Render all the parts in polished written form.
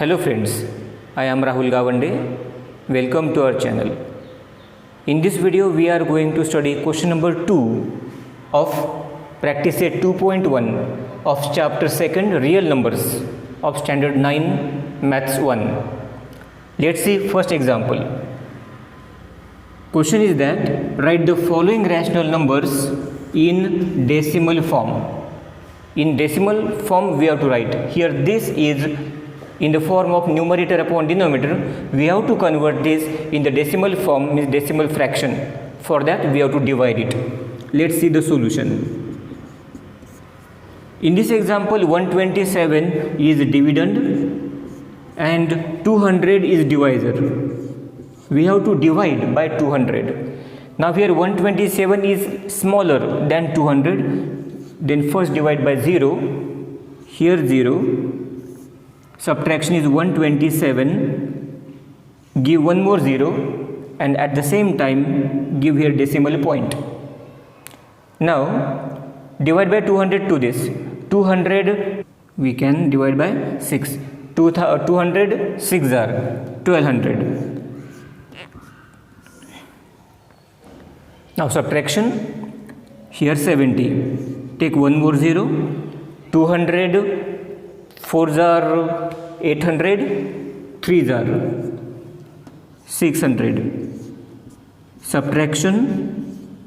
Hello friends, I am Rahul Gawande. Welcome to our channel. In this video we are going to study question number 2 of practice set 2.1 of chapter 2 real numbers of standard 9 maths 1. Let's see first example. Question is that write the following rational numbers in decimal form. In decimal form we have to write. Here this is in the form of numerator upon denominator. We have to convert this in the decimal form, means decimal fraction. For that we have to divide it. Let's see the solution. In this example 127 is dividend and 200 is divisor. We have to divide by 200. Now here 127 is smaller than 200. Then first divide by 0. Here 0. Subtraction is 127, give one more 0 and at the same time give here decimal point. Now divide by 200 to this. 200 we can divide by 6. 200 6 are 1200. Now subtraction, here 70. Take one more 0. 200 4s are 800, 3s are 600. Subtraction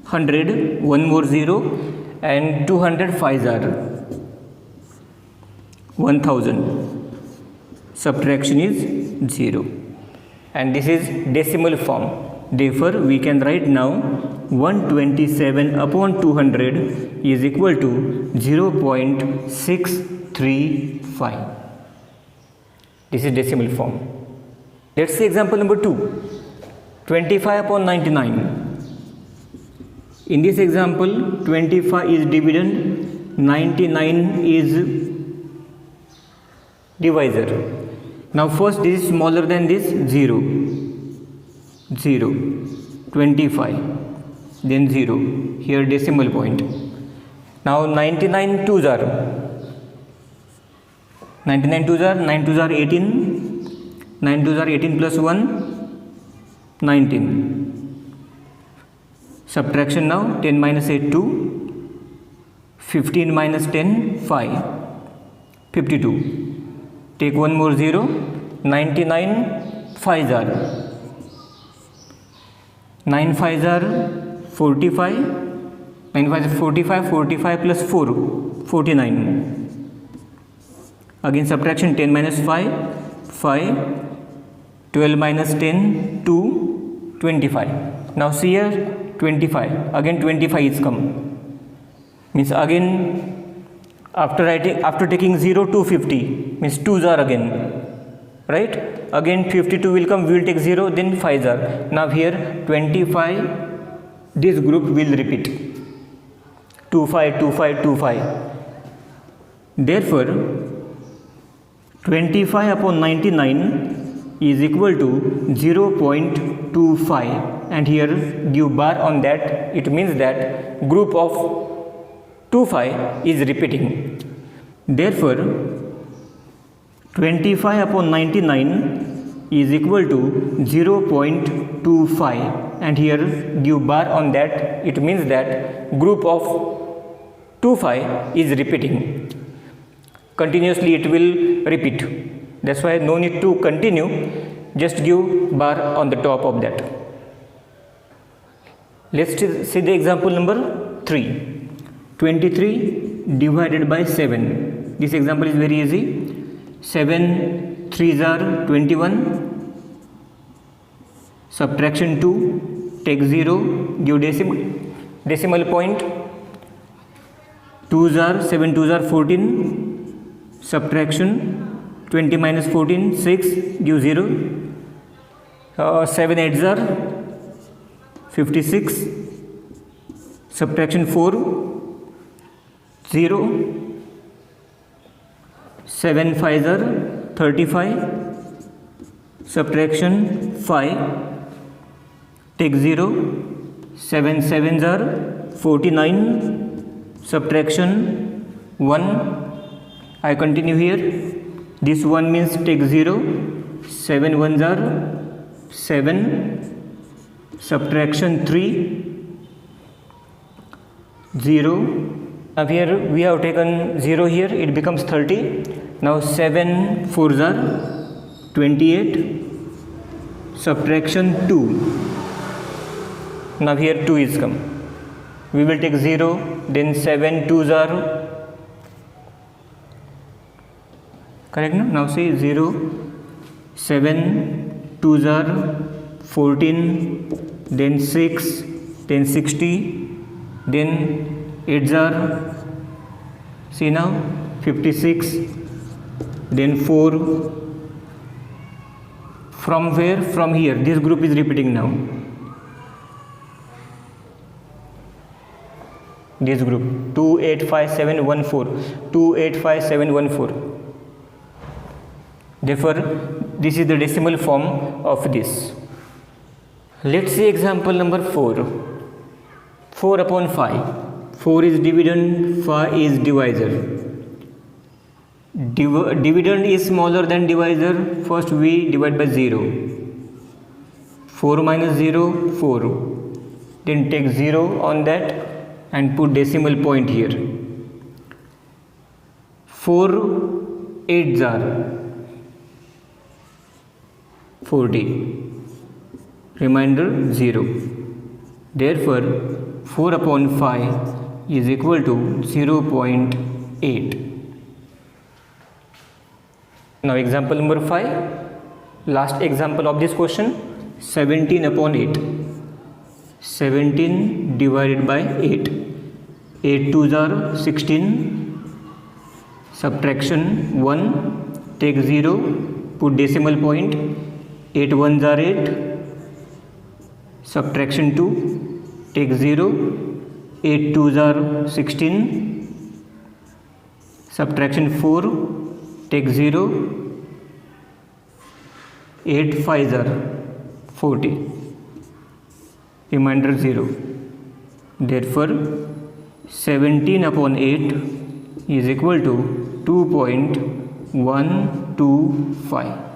100, one more 0 and 200 5s are 1000. Subtraction is 0 and this is decimal form. Therefore we can write now 127 upon 200 is equal to 0.635. This is decimal form. Let's see example number 2. 25 upon 99. In this example 25 is dividend, 99 is divisor. Now first this is smaller than this, 0, 25, then 0, here decimal point. Now 99 2s are 99 2s are 9 2s are 18, 9 2s are 18 plus 1, 19. Subtraction now, 10 minus 8 2, 15 minus 10 5, 52. Take one more 0, 99 5s are 9 5s are 45, 9 5s are 45, 45 plus 4, 49. Again subtraction, 10 minus 5, 5, 12 minus 10, 2, 25. Now see here 25, again 25 is come. Means again after taking 0 to 50, means 2s are again, right? Again 52 will come, we will take 0, then 5s are. Now here 25, this group will repeat. 25, 25, 25. Therefore 25 upon 99 is equal to 0.25 and here give bar on that. It means that group of 25 is repeating. Therefore 25 upon 99 is equal to 0.25 and here give bar on that. It means that group of 25 is repeating. Continuously it will repeat. That's why no need to continue, just give bar on the top of that. Let's see the example number 3. 23 divided by 7. This example is very easy. 7 3s are 21. Subtraction 2, take 0, give decimal point. 2s are 7 2s are 14. Subtraction 20 minus 14, 6, give 0. 7 8s are 56. Subtraction 4, 0. 7 5s are 35. Subtraction 5, take 0. 7 7s are 49. Subtraction 1. I continue here. This 1 means take 0. 7 ones are 7. Subtraction 3. 0. Now here we have taken 0 here, it becomes 30. Now 7 fours are 28. Subtraction 2. Now here 2 is come. We will take 0, then 7 2s are correct. Now say 0, 7 2s are 14, then 6, then 60, then 8s are, see now 56, then 4. From where? From here. This group is repeating now. This group 2 8 5 7 1 4, 2 8 5 7 1 4. Therefore this is the decimal form of this. Let's see example number 4. 4 upon 5. 4 is dividend, 5 is divisor. Dividend is smaller than divisor. First we divide by 0. 4 minus 0, 4. Then take 0 on that and put decimal point here. 4 8s are 40. Remainder 0. Therefore 4 upon 5 is equal to 0.8. Now example number 5, last example of this question. 17 upon 8. 17 divided by 8. 8 2s are 16. Subtraction 1. Take 0. Put decimal point. 8 1s are 8. Subtraction 2. Take 0. 8 2s are 16. Subtraction 4. Take 0. 8 5s are 40. Remainder 0. Therefore 17 upon 8 is equal to 2.125.